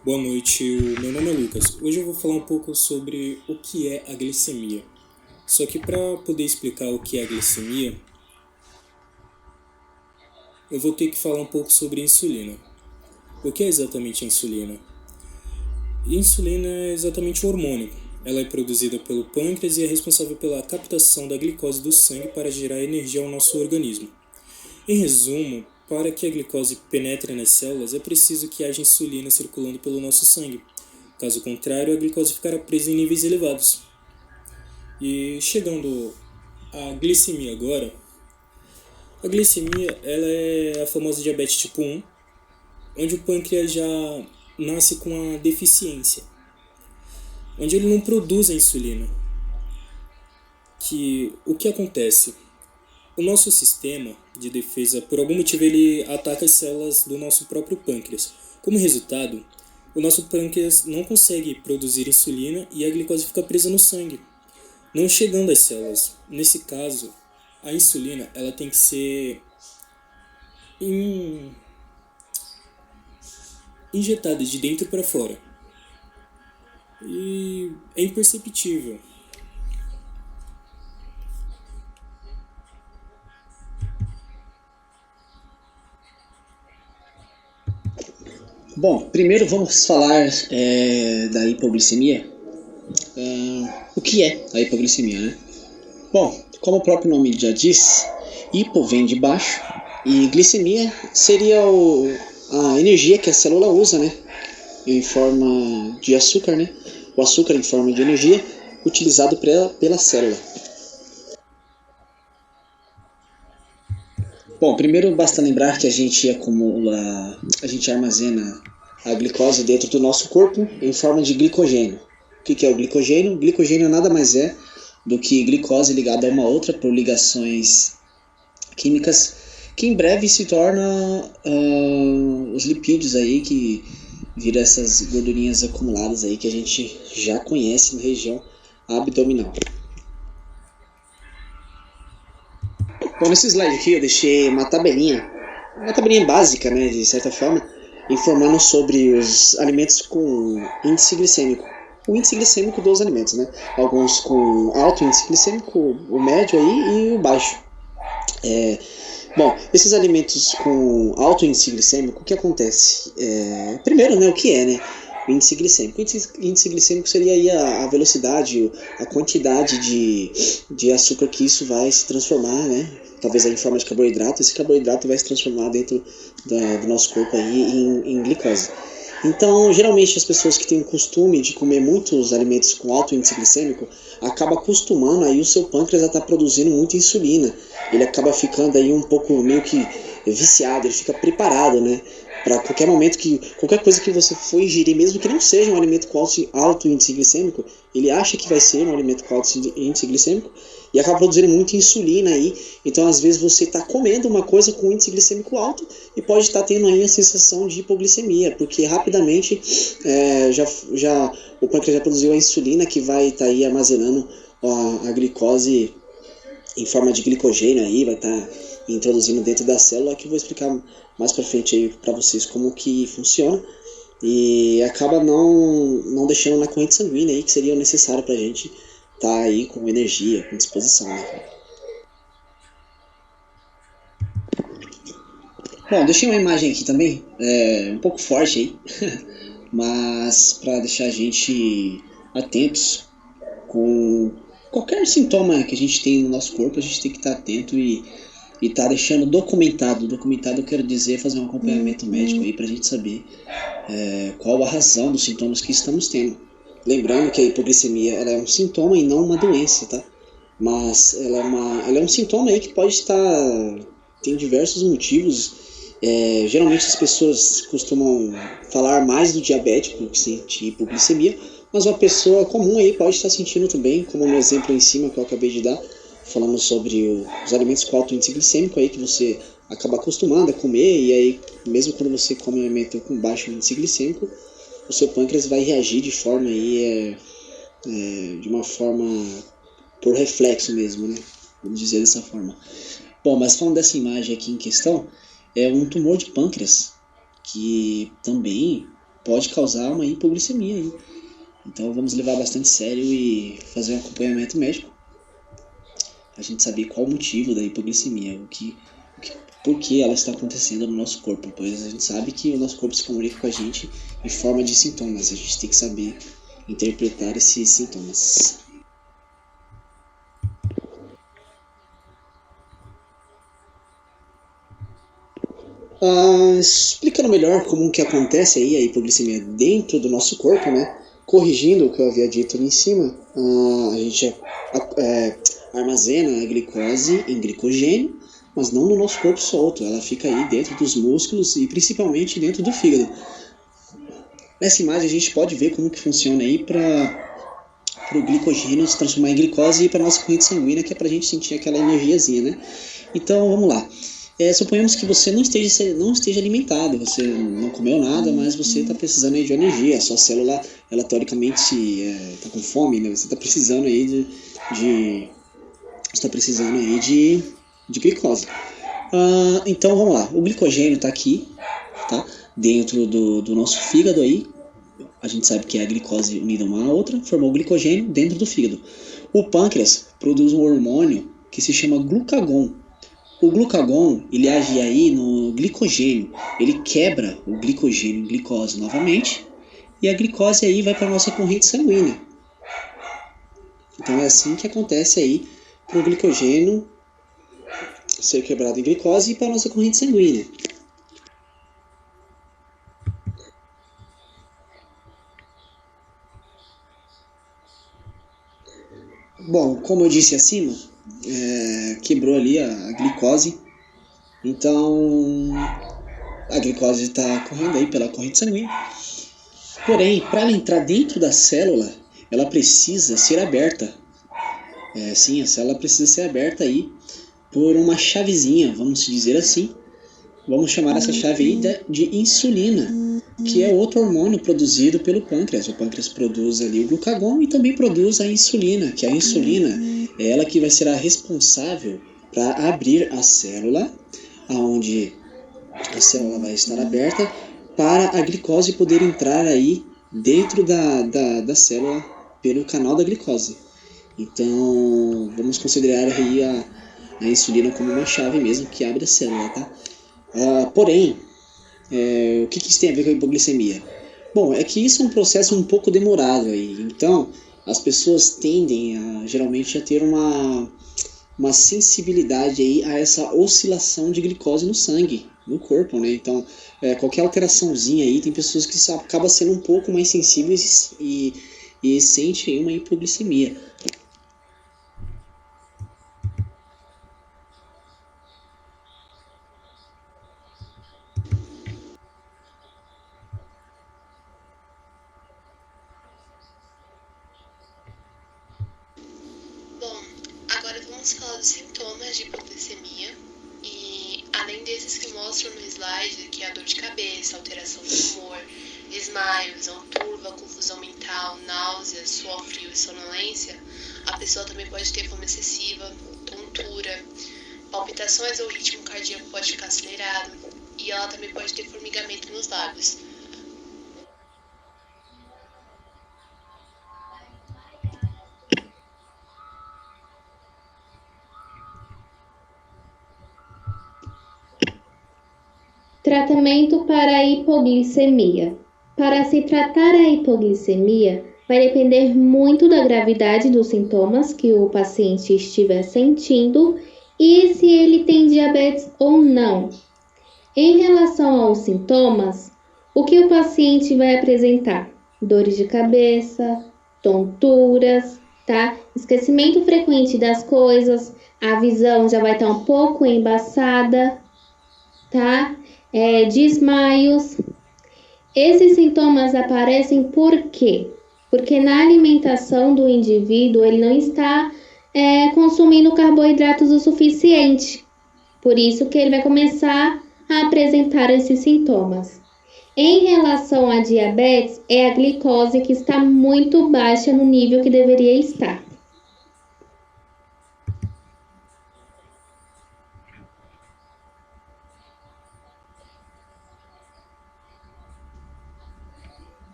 Boa noite, o meu nome é Lucas. Hoje eu vou falar um pouco sobre o que é a glicemia. Só que para poder explicar o que é a glicemia, eu vou ter que falar um pouco sobre a insulina. O que é exatamente a insulina? A insulina é exatamente um hormônio. Ela é produzida pelo pâncreas e é responsável pela captação da glicose do sangue para gerar energia ao nosso organismo. Em resumo, para que a glicose penetre nas células, é preciso que haja insulina circulando pelo nosso sangue. Caso contrário, a glicose ficará presa em níveis elevados. E chegando à glicemia agora, a glicemia ela é a famosa diabetes tipo 1, onde o pâncreas já nasce com a deficiência, onde ele não produz a insulina. O que acontece? O nosso sistema de defesa, por algum motivo, ele ataca as células do nosso próprio pâncreas. Como resultado, o nosso pâncreas não consegue produzir insulina e a glicose fica presa no sangue, não chegando às células. Nesse caso, a insulina ela tem que ser injetada de dentro para fora. E é imperceptível. Bom, primeiro vamos falar da hipoglicemia. O que é a hipoglicemia, né? Bom, como o próprio nome já diz, hipo vem de baixo e glicemia seria a energia que a célula usa, né? Em forma de açúcar, né? O açúcar em forma de energia utilizado pela célula. Bom, primeiro basta lembrar que a gente armazena a glicose dentro do nosso corpo em forma de glicogênio. O que é o glicogênio? O glicogênio nada mais é do que glicose ligada a uma outra por ligações químicas, que em breve se torna os lipídios aí, que vira essas gordurinhas acumuladas aí que a gente já conhece na região abdominal. Bom, nesse slide aqui eu deixei uma tabelinha básica, né, de certa forma, informando sobre os alimentos com índice glicêmico. O índice glicêmico dos alimentos, né? Alguns com alto índice glicêmico, o médio aí e o baixo. Bom, esses alimentos com alto índice glicêmico, o que acontece? Primeiro, né, o que é, né? O índice glicêmico. O índice glicêmico seria aí a velocidade, a quantidade de açúcar que isso vai se transformar, né? Talvez aí em forma de carboidrato. Esse carboidrato vai se transformar dentro do nosso corpo aí em glicose. Então, geralmente as pessoas que têm o costume de comer muitos alimentos com alto índice glicêmico acaba acostumando aí o seu pâncreas a estar produzindo muita insulina. Ele acaba ficando aí um pouco meio que viciado, ele fica preparado, né? Para qualquer momento qualquer coisa que você for ingerir, mesmo que não seja um alimento com alto índice glicêmico, ele acha que vai ser um alimento com alto índice glicêmico e acaba produzindo muita insulina aí. Então, às vezes, você está comendo uma coisa com índice glicêmico alto e pode estar tendo aí a sensação de hipoglicemia, porque rapidamente o pâncreas já produziu a insulina que vai estar aí armazenando a glicose em forma de glicogênio aí, vai estar introduzindo dentro da célula, que eu vou explicar mais para frente aí para vocês como que funciona, e acaba não deixando na corrente sanguínea aí, que seria o necessário para a gente estar aí com energia, com disposição, né? Bom, deixei uma imagem aqui também, um pouco forte aí, mas para deixar a gente atentos com qualquer sintoma que a gente tem no nosso corpo, a gente tem que estar atento e estar deixando documentado. Documentado eu quero dizer fazer um acompanhamento médico aí para a gente saber qual a razão dos sintomas que estamos tendo. Lembrando que a hipoglicemia ela é um sintoma e não uma doença, tá? Mas ela é um sintoma aí que pode estar... tem diversos motivos. Geralmente as pessoas costumam falar mais do diabético que sente hipoglicemia, mas uma pessoa comum aí pode estar sentindo também, como no exemplo em cima que eu acabei de dar, falando sobre os alimentos com alto índice glicêmico aí que você acaba acostumando a comer, e aí mesmo quando você come um alimento com baixo índice glicêmico, o seu pâncreas vai reagir de forma aí, de uma forma por reflexo mesmo, né? Vamos dizer dessa forma. Bom, mas falando dessa imagem aqui em questão, é um tumor de pâncreas, que também pode causar uma hipoglicemia aí. Então vamos levar bastante sério e fazer um acompanhamento médico. A gente saber qual o motivo da hipoglicemia, por que ela está acontecendo no nosso corpo, pois a gente sabe que o nosso corpo se comunica com a gente em forma de sintomas, a gente tem que saber interpretar esses sintomas. Explicando melhor como que acontece aí a hipoglicemia dentro do nosso corpo, né? Corrigindo o que eu havia dito ali em cima, a gente armazena a glicose em glicogênio, mas não no nosso corpo solto, ela fica aí dentro dos músculos e principalmente dentro do fígado. Nessa imagem a gente pode ver como que funciona aí para o glicogênio se transformar em glicose e ir para a nossa corrente sanguínea, que é para a gente sentir aquela energiazinha, né? Então vamos lá. Suponhamos que você não esteja alimentado, você não comeu nada, mas você está precisando aí de energia, a sua célula, ela teoricamente está com fome, né? Você está precisando aí de glicose. Então vamos lá, o glicogênio está aqui, tá? Dentro do nosso fígado aí, a gente sabe que é a glicose unida uma à outra, formou o glicogênio dentro do fígado. O pâncreas produz um hormônio que se chama glucagon. O glucagon, ele age aí no glicogênio, ele quebra o glicogênio em glicose novamente, e a glicose aí vai para a nossa corrente sanguínea. Então é assim que acontece aí para o glicogênio ser quebrado em glicose e para a nossa corrente sanguínea. Bom, como eu disse acima, quebrou ali a glicose, então a glicose está correndo aí pela corrente sanguínea. Porém, para ela entrar dentro da célula, ela precisa ser aberta. Sim, a célula precisa ser aberta aí por uma chavezinha, vamos dizer assim. Vamos chamar essa chave aí de insulina, que é outro hormônio produzido pelo pâncreas. O pâncreas produz ali o glucagon e também produz a insulina, que a insulina é ela que vai ser a responsável para abrir a célula, onde a célula vai estar aberta para a glicose poder entrar aí dentro da célula pelo canal da glicose. Então, vamos considerar aí a insulina como uma chave mesmo que abre a célula, tá? Porém, o que isso tem a ver com a hipoglicemia? Bom, é que isso é um processo um pouco demorado aí. Então, as pessoas tendem geralmente a ter uma sensibilidade aí a essa oscilação de glicose no sangue, no corpo, né? Então, qualquer alteraçãozinha aí, tem pessoas que acabam sendo um pouco mais sensíveis e sente aí uma hipoglicemia. Bom, agora vamos falar dos sintomas de hipoglicemia. E além desses que mostram no slide, que é a dor de cabeça, alteração do humor, desmaio, visão turva, confusão mental, náusea, suor frio e sonolência, a pessoa também pode ter fome excessiva, tontura, palpitações ou ritmo cardíaco pode ficar acelerado, e ela também pode ter formigamento nos lábios. Tratamento para a hipoglicemia. Para se tratar a hipoglicemia, vai depender muito da gravidade dos sintomas que o paciente estiver sentindo e se ele tem diabetes ou não. Em relação aos sintomas, o que o paciente vai apresentar? Dores de cabeça, tonturas, tá? Esquecimento frequente das coisas, a visão já vai estar um pouco embaçada, tá? Desmaios. Esses sintomas aparecem por quê? Porque na alimentação do indivíduo ele não está consumindo carboidratos o suficiente. Por isso que ele vai começar a apresentar esses sintomas. Em relação à diabetes, é a glicose que está muito baixa no nível que deveria estar.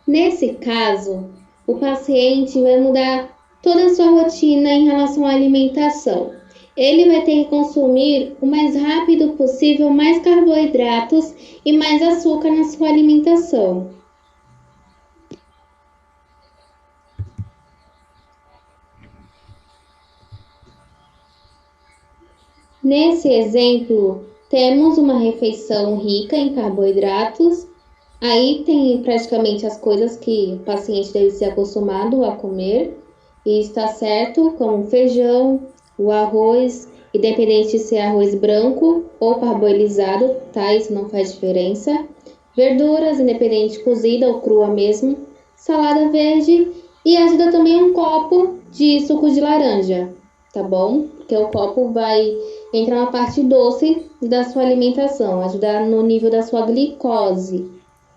Nesse caso, o paciente vai mudar toda a sua rotina em relação à alimentação. Ele vai ter que consumir o mais rápido possível mais carboidratos e mais açúcar na sua alimentação. Nesse exemplo, temos uma refeição rica em carboidratos. Aí tem praticamente as coisas que o paciente deve ser acostumado a comer, e está certo, como o feijão, o arroz, independente de ser arroz branco ou parboilizado, tá? Isso não faz diferença. Verduras, independente de cozida ou crua mesmo, salada verde e ajuda também um copo de suco de laranja, tá bom? Porque o copo vai entrar na parte doce da sua alimentação, ajudar no nível da sua glicose,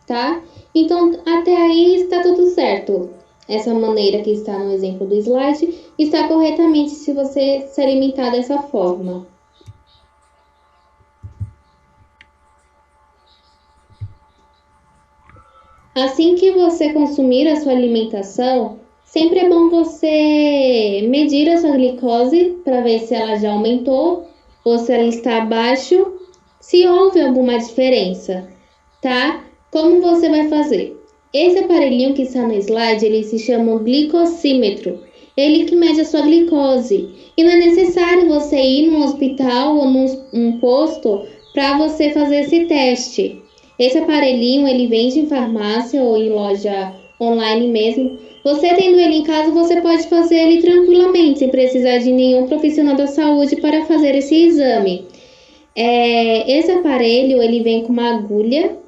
tá? Então, até aí está tudo certo. Essa maneira que está no exemplo do slide está corretamente se você se alimentar dessa forma. Assim que você consumir a sua alimentação, sempre é bom você medir a sua glicose para ver se ela já aumentou ou se ela está abaixo, se houve alguma diferença, tá? Como você vai fazer? Esse aparelhinho que está no slide, ele se chama glicosímetro. Ele que mede a sua glicose. E não é necessário você ir num hospital ou num posto para você fazer esse teste. Esse aparelhinho, ele vende em farmácia ou em loja online mesmo. Você tendo ele em casa, você pode fazer ele tranquilamente, sem precisar de nenhum profissional da saúde para fazer esse exame. Esse aparelho, ele vem com uma agulha.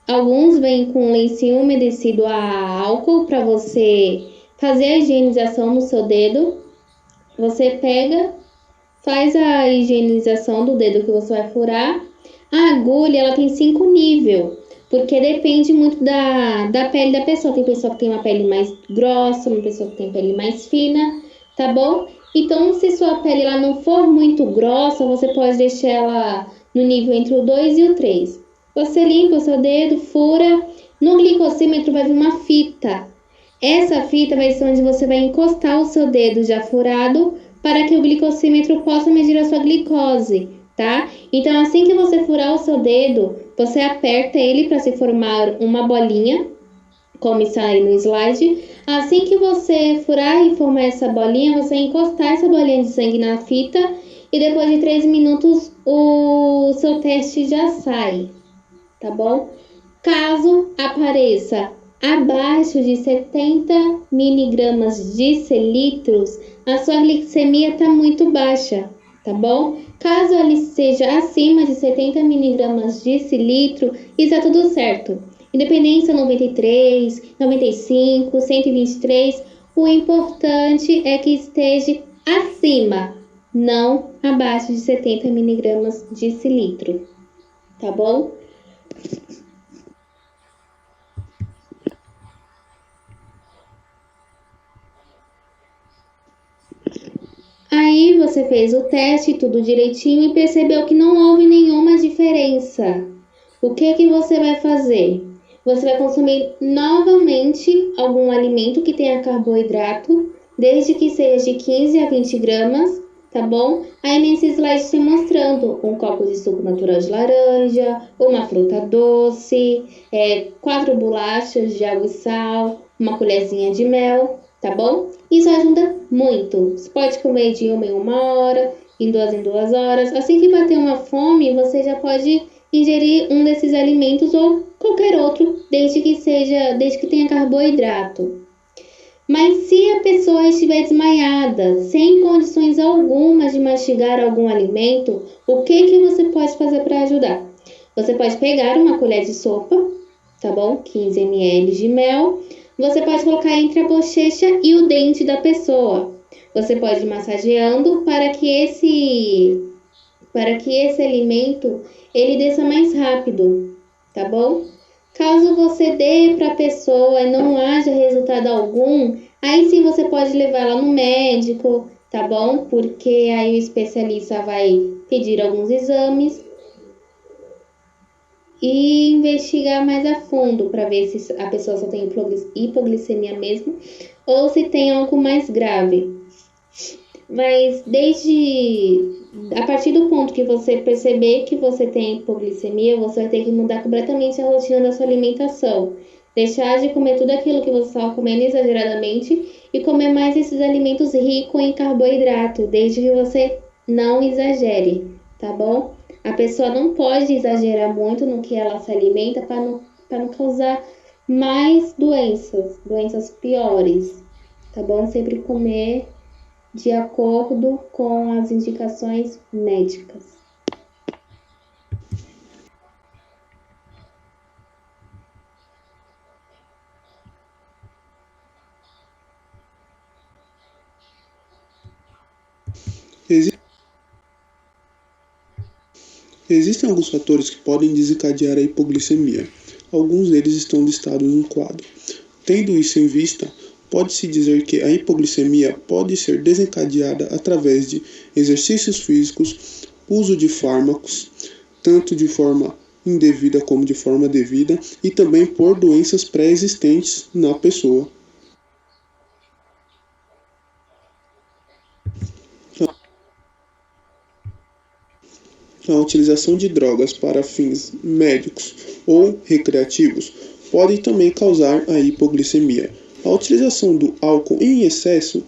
Alguns vêm com lencinho umedecido a álcool para você fazer a higienização no seu dedo. Você pega, faz a higienização do dedo que você vai furar. A agulha, ela tem 5 níveis, porque depende muito da pele da pessoa. Tem pessoa que tem uma pele mais grossa, uma pessoa que tem pele mais fina, tá bom? Então, se sua pele ela não for muito grossa, você pode deixar ela no nível entre o 2 e o 3. Você limpa o seu dedo, fura. No glicosímetro vai vir uma fita. Essa fita vai ser onde você vai encostar o seu dedo já furado para que o glicosímetro possa medir a sua glicose, tá? Então, assim que você furar o seu dedo, você aperta ele para se formar uma bolinha, como está aí no slide. Assim que você furar e formar essa bolinha, você encostar essa bolinha de sangue na fita e depois de 3 minutos o seu teste já sai, tá bom? Caso apareça abaixo de 70 miligramas de decilitros, a sua glicemia está muito baixa, tá bom? Caso ele seja acima de 70 miligramas de decilitro, está tudo certo. Independência 93, 95, 123, o importante é que esteja acima, não abaixo de 70 miligramas de decilitro, tá bom? Aí você fez o teste, tudo direitinho e percebeu que não houve nenhuma diferença. O que você vai fazer? Você vai consumir novamente algum alimento que tenha carboidrato, desde que seja de 15 a 20 gramas, tá bom? Aí nesse slide estou mostrando um copo de suco natural de laranja, uma fruta doce, 4 bolachas de água e sal, uma colherzinha de mel, tá bom? Isso ajuda muito. Você pode comer de 1 em 1 hora, em 2 em 2 horas. Assim que bater uma fome, você já pode ingerir um desses alimentos ou qualquer outro, desde que tenha carboidrato. Mas se a pessoa estiver desmaiada, sem condições algumas de mastigar algum alimento, o que você pode fazer para ajudar? Você pode pegar uma colher de sopa, tá bom? 15 ml de mel. Você pode colocar entre a bochecha e o dente da pessoa. Você pode ir massageando para que esse alimento ele desça mais rápido, tá bom? Caso você dê para a pessoa e não haja resultado algum, aí sim você pode levar ela no médico, tá bom? Porque aí o especialista vai pedir alguns exames e investigar mais a fundo para ver se a pessoa só tem hipoglicemia mesmo ou se tem algo mais grave. Mas a partir do ponto que você perceber que você tem hipoglicemia, você vai ter que mudar completamente a rotina da sua alimentação. Deixar de comer tudo aquilo que você estava comendo exageradamente e comer mais esses alimentos ricos em carboidrato, desde que você não exagere, tá bom? A pessoa não pode exagerar muito no que ela se alimenta para não causar mais doenças piores, tá bom? Sempre comer de acordo com as indicações médicas. Existem alguns fatores que podem desencadear a hipoglicemia. Alguns deles estão listados no quadro. Tendo isso em vista, pode-se dizer que a hipoglicemia pode ser desencadeada através de exercícios físicos, uso de fármacos, tanto de forma indevida como de forma devida, e também por doenças pré-existentes na pessoa. A utilização de drogas para fins médicos ou recreativos pode também causar a hipoglicemia. A utilização do álcool em excesso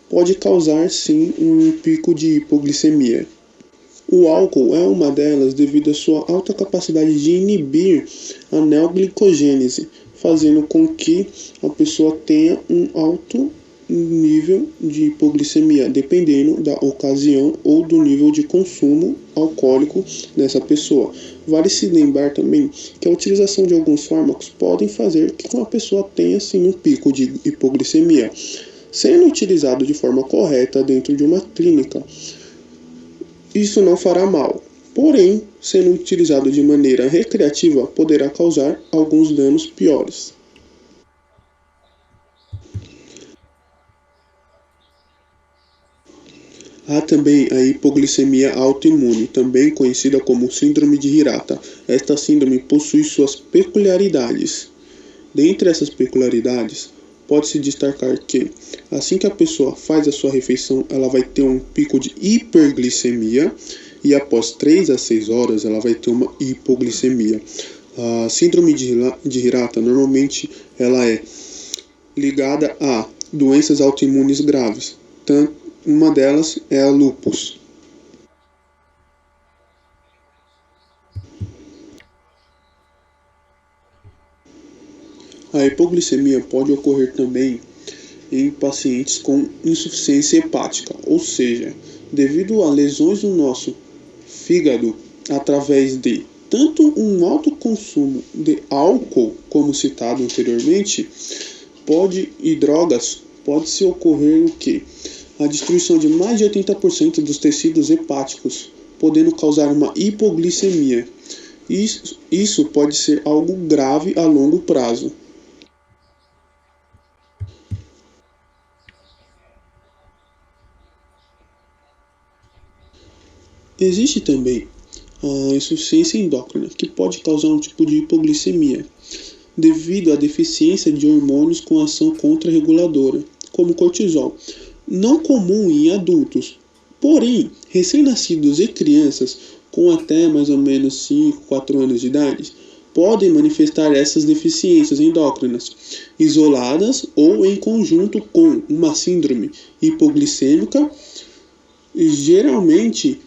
pode causar sim um pico de hipoglicemia. O álcool é uma delas devido à sua alta capacidade de inibir a neoglicogênese, fazendo com que a pessoa tenha um alto nível de hipoglicemia, dependendo da ocasião ou do nível de consumo alcoólico dessa pessoa. Vale se lembrar também que a utilização de alguns fármacos podem fazer com que uma pessoa tenha sim um pico de hipoglicemia. Sendo utilizado de forma correta dentro de uma clínica, isso não fará mal. Porém, sendo utilizado de maneira recreativa, poderá causar alguns danos piores. Há também a hipoglicemia autoimune, também conhecida como síndrome de Hirata. Esta síndrome possui suas peculiaridades. Dentre essas peculiaridades, pode-se destacar que, assim que a pessoa faz a sua refeição, ela vai ter um pico de hiperglicemia e após 3 a 6 horas ela vai ter uma hipoglicemia. A síndrome de Hirata, normalmente, ela é ligada a doenças autoimunes graves. Uma delas é a lúpus. A hipoglicemia pode ocorrer também em pacientes com insuficiência hepática, ou seja, devido a lesões no nosso fígado através de tanto um alto consumo de álcool, como citado anteriormente, e drogas, pode-se ocorrer o quê? A destruição de mais de 80% dos tecidos hepáticos, podendo causar uma hipoglicemia. Isso pode ser algo grave a longo prazo. Existe também a insuficiência endócrina, que pode causar um tipo de hipoglicemia, devido à deficiência de hormônios com ação contrarreguladora, como cortisol, não comum em adultos. Porém, recém-nascidos e crianças com até mais ou menos 5, 4 anos de idade podem manifestar essas deficiências endócrinas, isoladas ou em conjunto com uma síndrome hipoglicêmica. Geralmente,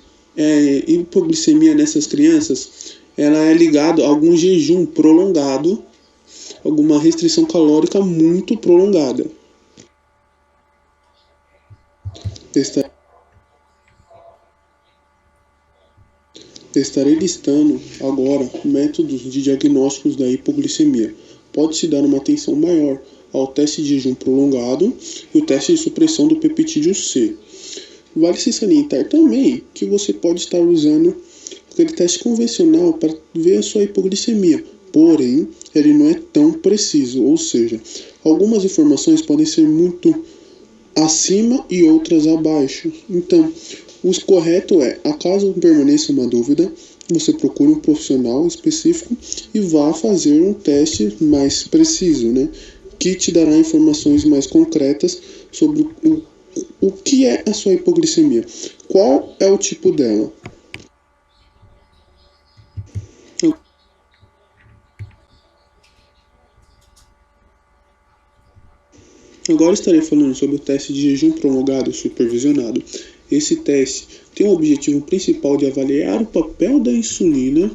hipoglicemia nessas crianças ela é ligada a algum jejum prolongado, alguma restrição calórica muito prolongada. Estarei listando agora métodos de diagnósticos da hipoglicemia. Pode-se dar uma atenção maior ao teste de jejum prolongado e o teste de supressão do peptídeo C. Vale se salientar também que você pode estar usando aquele teste convencional para ver a sua hipoglicemia, porém ele não é tão preciso, ou seja, algumas informações podem ser muito acima e outras abaixo. Então, o correto é, acaso permaneça uma dúvida, você procure um profissional específico e vá fazer um teste mais preciso, né? Que te dará informações mais concretas sobre o que é a sua hipoglicemia, qual é o tipo dela. Agora estarei falando sobre o teste de jejum prolongado supervisionado. Esse teste tem o objetivo principal de avaliar o papel da insulina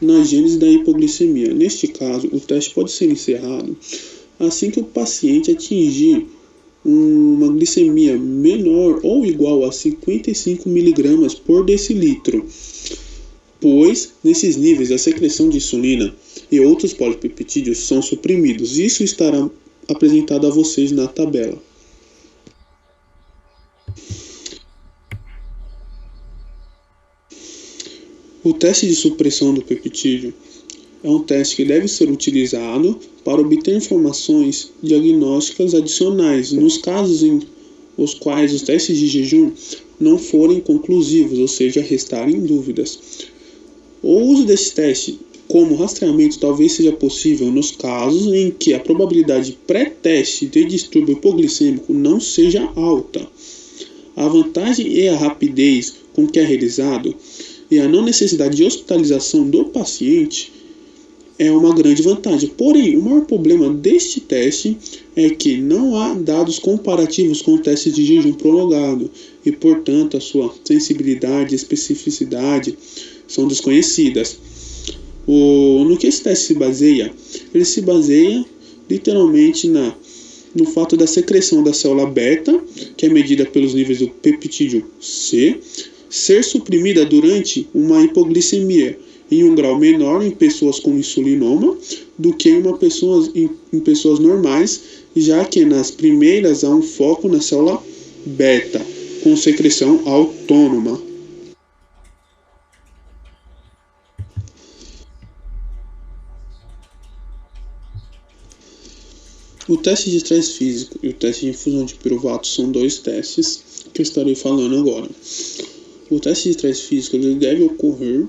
na gênese da hipoglicemia. Neste caso, o teste pode ser encerrado assim que o paciente atingir uma glicemia menor ou igual a 55 mg por decilitro, pois nesses níveis a secreção de insulina e outros polipeptídeos são suprimidos. Isso estará apresentado a vocês na tabela. O teste de supressão do peptídeo é um teste que deve ser utilizado para obter informações diagnósticas adicionais nos casos em os quais os testes de jejum não forem conclusivos, ou seja, restarem dúvidas. O uso desse teste como rastreamento talvez seja possível nos casos em que a probabilidade pré-teste de distúrbio hipoglicêmico não seja alta. A vantagem e a rapidez com que é realizado e a não necessidade de hospitalização do paciente é uma grande vantagem. Porém, o maior problema deste teste é que não há dados comparativos com o teste de jejum prolongado e, portanto, a sua sensibilidade e especificidade são desconhecidas. No que esse teste se baseia? Ele se baseia literalmente no fato da secreção da célula beta, que é medida pelos níveis do peptídeo C, ser suprimida durante uma hipoglicemia em um grau menor em pessoas com insulinoma do que em pessoas normais, já que nas primeiras há um foco na célula beta, com secreção autônoma. O teste de estresse físico e o teste de infusão de piruvato são dois testes que eu estarei falando agora. O teste de estresse físico deve ocorrer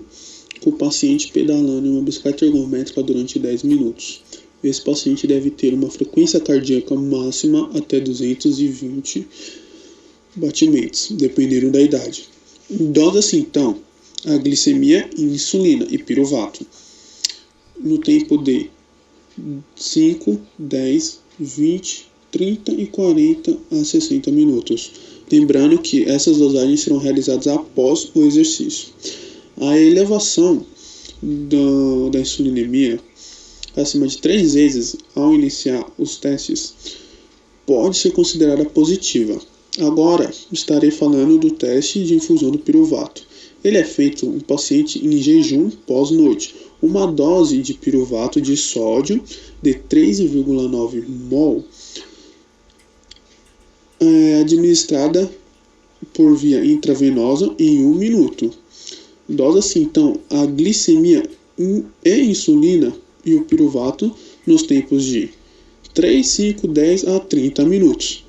com o paciente pedalando em uma bicicleta ergométrica durante 10 minutos. Esse paciente deve ter uma frequência cardíaca máxima até 220 batimentos, dependendo da idade. Dosa-se então a glicemia, insulina e piruvato no tempo de 5, 10, 20, 30 e 40 a 60 minutos. Lembrando que essas dosagens serão realizadas após o exercício. A elevação da insulinemia acima de 3 vezes ao iniciar os testes pode ser considerada positiva. Agora estarei falando do teste de infusão do piruvato. Ele é feito em paciente em jejum pós-noite. Uma dose de piruvato de sódio de 3,9 mol é administrada por via intravenosa em 1 minuto. Dosa-se então a glicemia e insulina e o piruvato nos tempos de 3, 5, 10 a 30 minutos.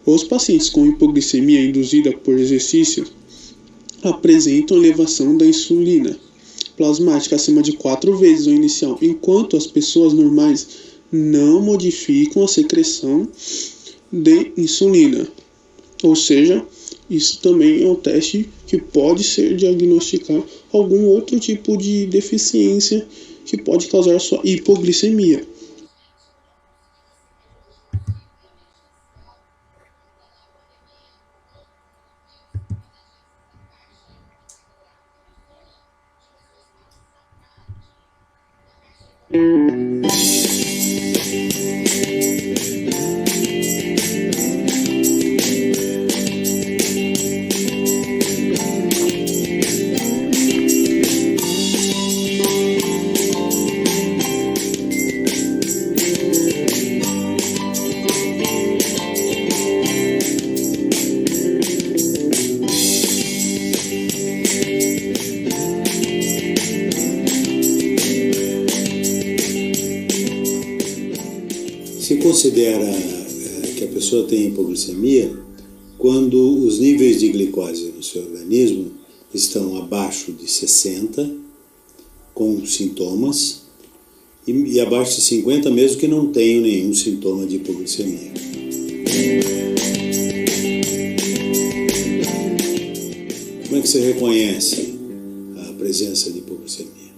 Os pacientes com hipoglicemia induzida por exercício apresentam elevação da insulina plasmática acima de 4 vezes o inicial, enquanto as pessoas normais não modificam a secreção de insulina. Ou seja, isso também é um teste que pode ser diagnosticar algum outro tipo de deficiência que pode causar sua hipoglicemia. Se considera que a pessoa tem hipoglicemia quando os níveis de glicose no seu organismo estão abaixo de 60 com sintomas e abaixo de 50 mesmo que não tenham nenhum sintoma de hipoglicemia. Como é que você reconhece a presença de hipoglicemia?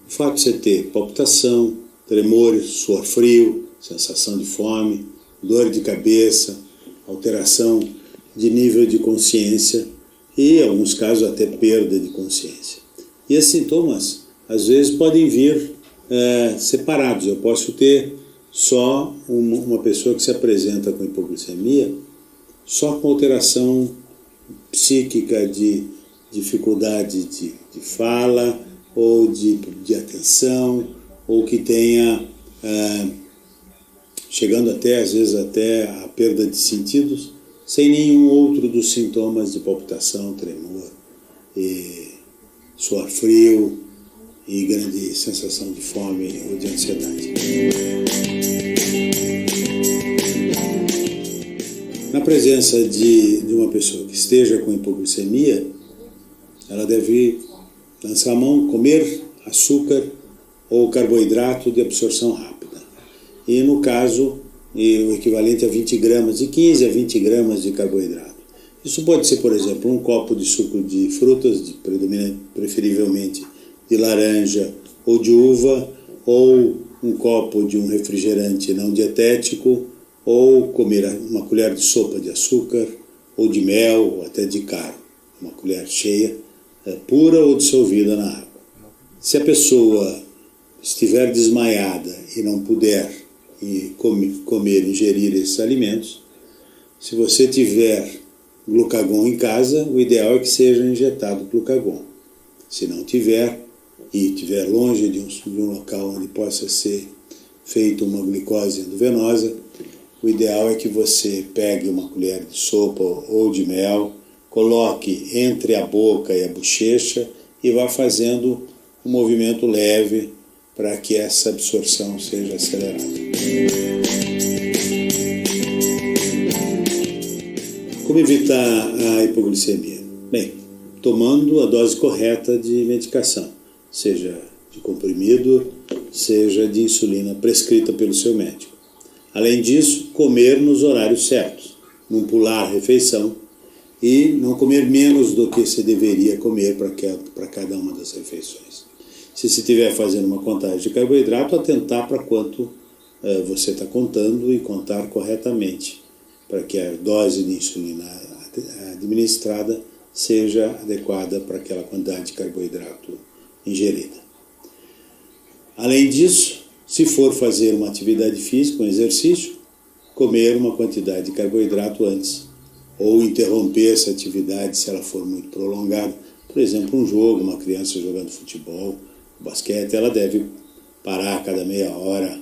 O fato de você ter palpitação, tremores, suor frio, sensação de fome, dor de cabeça, alteração de nível de consciência e, em alguns casos, até perda de consciência. E esses sintomas, às vezes, podem vir separados. Eu posso ter só uma pessoa que se apresenta com hipoglicemia só com alteração psíquica de dificuldade de fala ou de atenção, ou que tenha, chegando até, às vezes, até a perda de sentidos, sem nenhum outro dos sintomas de palpitação, tremor, e suor frio e grande sensação de fome ou de ansiedade. Na presença de uma pessoa que esteja com hipoglicemia, ela deve lançar a mão, comer açúcar ou carboidrato de absorção rápida. E no caso, o equivalente a 20 gramas, de 15 a 20 gramas de carboidrato. Isso pode ser, por exemplo, um copo de suco de frutas, preferivelmente de laranja ou de uva, ou um copo de um refrigerante não dietético, ou comer uma colher de sopa de açúcar, ou de mel, ou até de caro, uma colher cheia, pura ou dissolvida na água. Se a pessoa estiver desmaiada e não puder comer, ingerir esses alimentos, se você tiver glucagon em casa, o ideal é que seja injetado glucagon. Se não tiver, e estiver longe de um local onde possa ser feita uma glicose endovenosa, o ideal é que você pegue uma colher de sopa ou de mel, coloque entre a boca e a bochecha e vá fazendo um movimento leve para que essa absorção seja acelerada. Como evitar a hipoglicemia? Bem, tomando a dose correta de medicação, seja de comprimido, seja de insulina prescrita pelo seu médico. Além disso, comer nos horários certos, não pular a refeição e não comer menos do que se deveria comer para cada uma das refeições. Se você estiver fazendo uma contagem de carboidrato, atentar para quanto você está contando e contar corretamente, para que a dose de insulina administrada seja adequada para aquela quantidade de carboidrato ingerida. Além disso, se for fazer uma atividade física, um exercício, comer uma quantidade de carboidrato antes, ou interromper essa atividade se ela for muito prolongada. Por exemplo, um jogo, uma criança jogando futebol, basquete, ela deve parar a cada meia hora,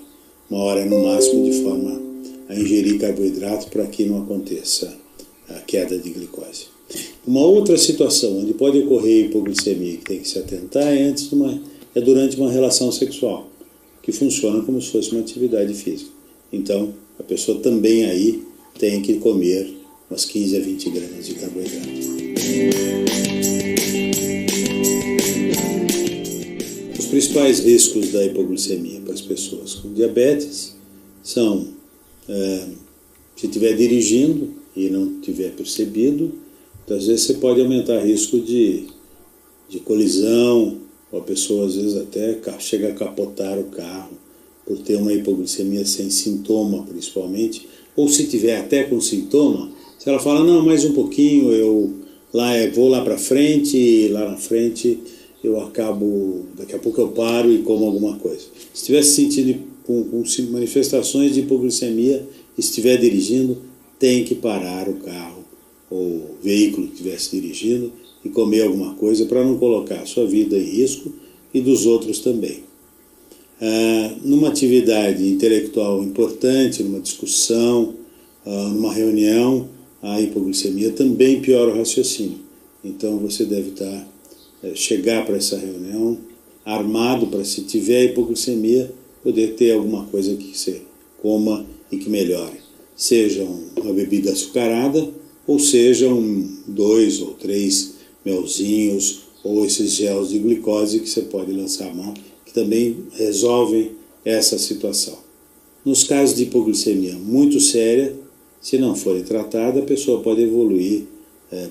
uma hora no máximo, de forma a ingerir carboidrato para que não aconteça a queda de glicose. Uma outra situação onde pode ocorrer hipoglicemia que tem que se atentar é durante uma relação sexual, que funciona como se fosse uma atividade física. Então, a pessoa também aí tem que comer umas 15 a 20 gramas de carboidrato. Os principais riscos da hipoglicemia para as pessoas com diabetes são, se estiver dirigindo e não tiver percebido, então, às vezes você pode aumentar o risco de colisão, ou a pessoa às vezes até chega a capotar o carro por ter uma hipoglicemia sem sintoma, principalmente, ou se tiver até com sintoma, se ela fala, não, mais um pouquinho, eu vou lá para frente, e lá na frente eu acabo, daqui a pouco eu paro e como alguma coisa. Se estiver se sentindo com manifestações de hipoglicemia, e estiver dirigindo, tem que parar o carro ou o veículo que estivesse dirigindo e comer alguma coisa para não colocar a sua vida em risco e dos outros também. Numa atividade intelectual importante, numa discussão, numa reunião, a hipoglicemia também piora o raciocínio. Então você deve chegar para essa reunião armado para, se tiver hipoglicemia, poder ter alguma coisa que você coma e que melhore. Seja uma bebida açucarada, ou sejam 2 ou 3 melzinhos ou esses gels de glicose que você pode lançar a mão, que também resolvem essa situação. Nos casos de hipoglicemia muito séria, se não forem tratada, a pessoa pode evoluir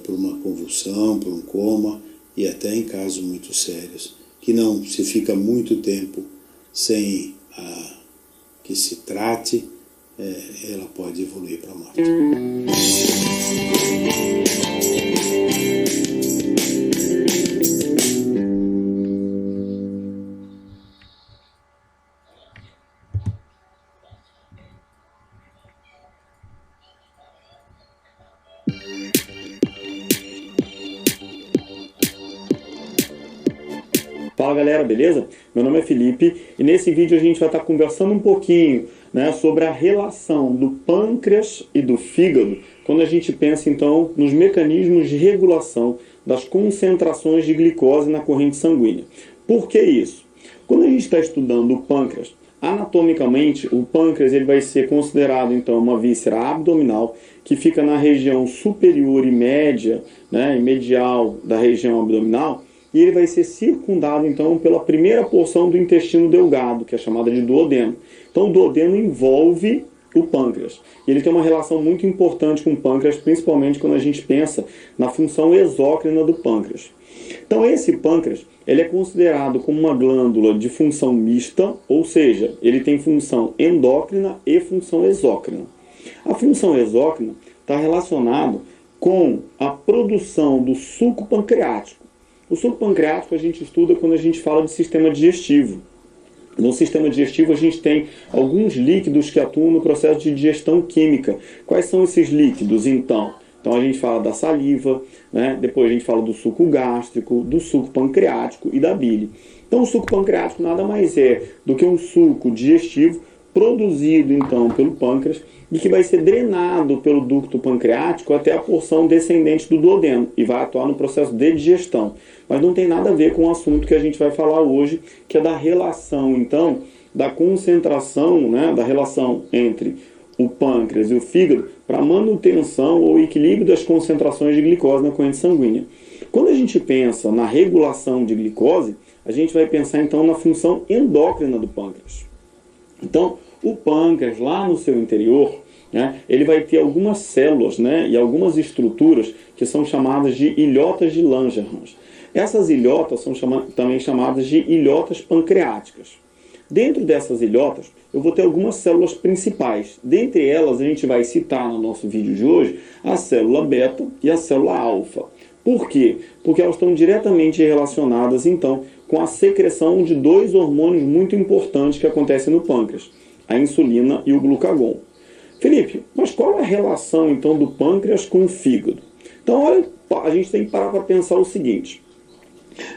por uma convulsão, por um coma, e até em casos muito sérios, que não se fica muito tempo sem que se trate, ela pode evoluir para a morte. Fala galera, beleza? Meu nome é Felipe e nesse vídeo a gente vai estar conversando um pouquinho, né, sobre a relação do pâncreas e do fígado quando a gente pensa então nos mecanismos de regulação das concentrações de glicose na corrente sanguínea. Por que isso? Quando a gente está estudando o pâncreas, anatomicamente o pâncreas ele vai ser considerado então uma víscera abdominal que fica na região superior e média, né, e medial da região abdominal. E ele vai ser circundado, então, pela primeira porção do intestino delgado, que é chamada de duodeno. Então, o duodeno envolve o pâncreas. E ele tem uma relação muito importante com o pâncreas, principalmente quando a gente pensa na função exócrina do pâncreas. Então, esse pâncreas ele é considerado como uma glândula de função mista, ou seja, ele tem função endócrina e função exócrina. A função exócrina está relacionada com a produção do suco pancreático. O suco pancreático a gente estuda quando a gente fala de sistema digestivo. No sistema digestivo a gente tem alguns líquidos que atuam no processo de digestão química. Quais são esses líquidos então? Então a gente fala da saliva, né? Depois a gente fala do suco gástrico, do suco pancreático e da bile. Então o suco pancreático nada mais é do que um suco digestivo produzido então pelo pâncreas e que vai ser drenado pelo ducto pancreático até a porção descendente do duodeno e vai atuar no processo de digestão. Mas não tem nada a ver com o assunto que a gente vai falar hoje, que é da relação então da concentração, né, da relação entre o pâncreas e o fígado para manutenção ou equilíbrio das concentrações de glicose na corrente sanguínea. Quando a gente pensa na regulação de glicose, a gente vai pensar então na função endócrina do pâncreas. Então, o pâncreas, lá no seu interior, né, ele vai ter algumas células, né, e algumas estruturas que são chamadas de ilhotas de Langerhans. Essas ilhotas são também chamadas de ilhotas pancreáticas. Dentro dessas ilhotas, eu vou ter algumas células principais. Dentre elas, a gente vai citar no nosso vídeo de hoje a célula beta e a célula alfa. Por quê? Porque elas estão diretamente relacionadas, então, com a secreção de dois hormônios muito importantes que acontecem no pâncreas, a insulina e o glucagon. Felipe, mas qual é a relação, então, do pâncreas com o fígado? Então, olha, a gente tem que parar para pensar o seguinte.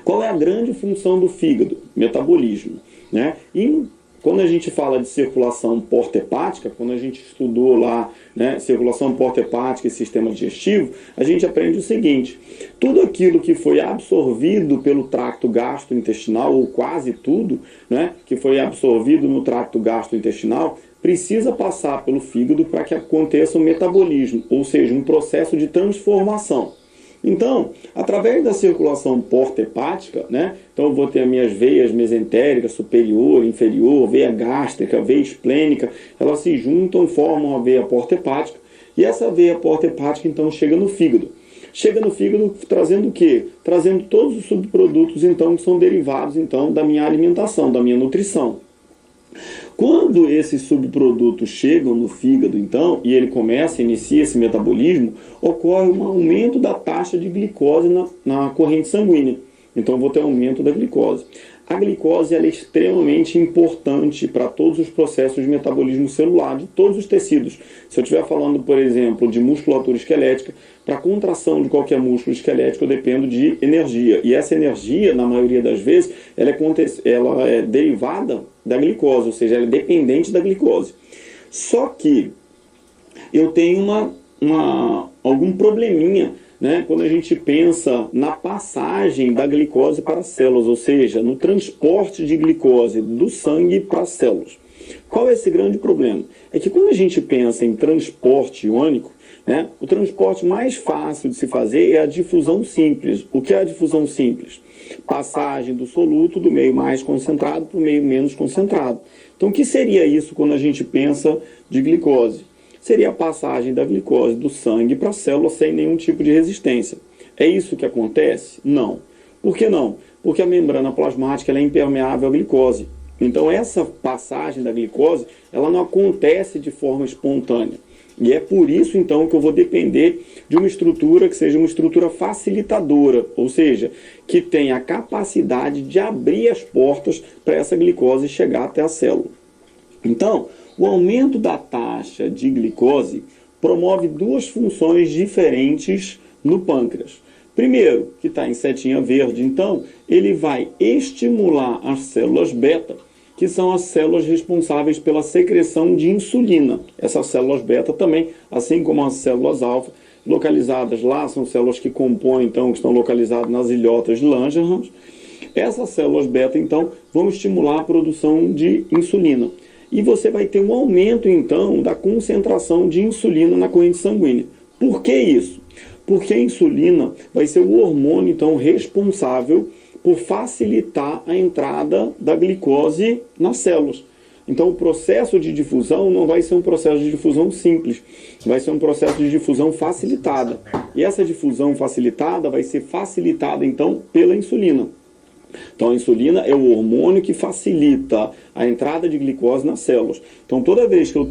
Qual é a grande função do fígado? Metabolismo, né? E quando a gente fala de circulação porta-hepática, quando a gente estudou lá, né, circulação porta-hepática e sistema digestivo, a gente aprende o seguinte: tudo aquilo que foi absorvido pelo tracto gastrointestinal, ou quase tudo, né, que foi absorvido no tracto gastrointestinal, precisa passar pelo fígado para que aconteça um metabolismo, ou seja, um processo de transformação. Então, através da circulação porta-hepática, né, então eu vou ter as minhas veias mesentéricas, superior, inferior, veia gástrica, veia esplênica, elas se juntam, formam a veia porta-hepática, e essa veia porta-hepática então chega no fígado. Chega no fígado trazendo o quê? Trazendo todos os subprodutos então que são derivados então da minha alimentação, da minha nutrição. Quando esses subprodutos chegam no fígado, então, e ele inicia esse metabolismo, ocorre um aumento da taxa de glicose na corrente sanguínea. Então, eu vou ter aumento da glicose. A glicose ela é extremamente importante para todos os processos de metabolismo celular, de todos os tecidos. Se eu estiver falando, por exemplo, de musculatura esquelética, para a contração de qualquer músculo esquelético eu dependo de energia. E essa energia, na maioria das vezes, ela é derivada da glicose, ou seja, ela é dependente da glicose. Só que eu tenho algum probleminha, né, quando a gente pensa na passagem da glicose para as células, ou seja, no transporte de glicose do sangue para as células. Qual é esse grande problema? É que quando a gente pensa em transporte iônico, né? O transporte mais fácil de se fazer é a difusão simples. O que é a difusão simples? Passagem do soluto do meio mais concentrado para o meio menos concentrado. Então, o que seria isso quando a gente pensa de glicose? Seria a passagem da glicose do sangue para a célula sem nenhum tipo de resistência. É isso que acontece? Não. Por que não? Porque a membrana plasmática ela é impermeável à glicose. Então, essa passagem da glicose ela não acontece de forma espontânea. E é por isso, então, que eu vou depender de uma estrutura que seja uma estrutura facilitadora, ou seja, que tenha a capacidade de abrir as portas para essa glicose chegar até a célula. Então, o aumento da taxa de glicose promove duas funções diferentes no pâncreas. Primeiro, que está em setinha verde, então, ele vai estimular as células beta, que são as células responsáveis pela secreção de insulina. Essas células beta também, assim como as células alfa, localizadas lá, são células que compõem, então, que estão localizadas nas ilhotas de Langerhans. Essas células beta, então, vão estimular a produção de insulina. E você vai ter um aumento, então, da concentração de insulina na corrente sanguínea. Por que isso? Porque a insulina vai ser o hormônio, então, responsável por facilitar a entrada da glicose nas células. Então, o processo de difusão não vai ser um processo de difusão simples, vai ser um processo de difusão facilitada. E essa difusão facilitada vai ser facilitada, então, pela insulina. Então, a insulina é o hormônio que facilita a entrada de glicose nas células. Então, toda vez que eu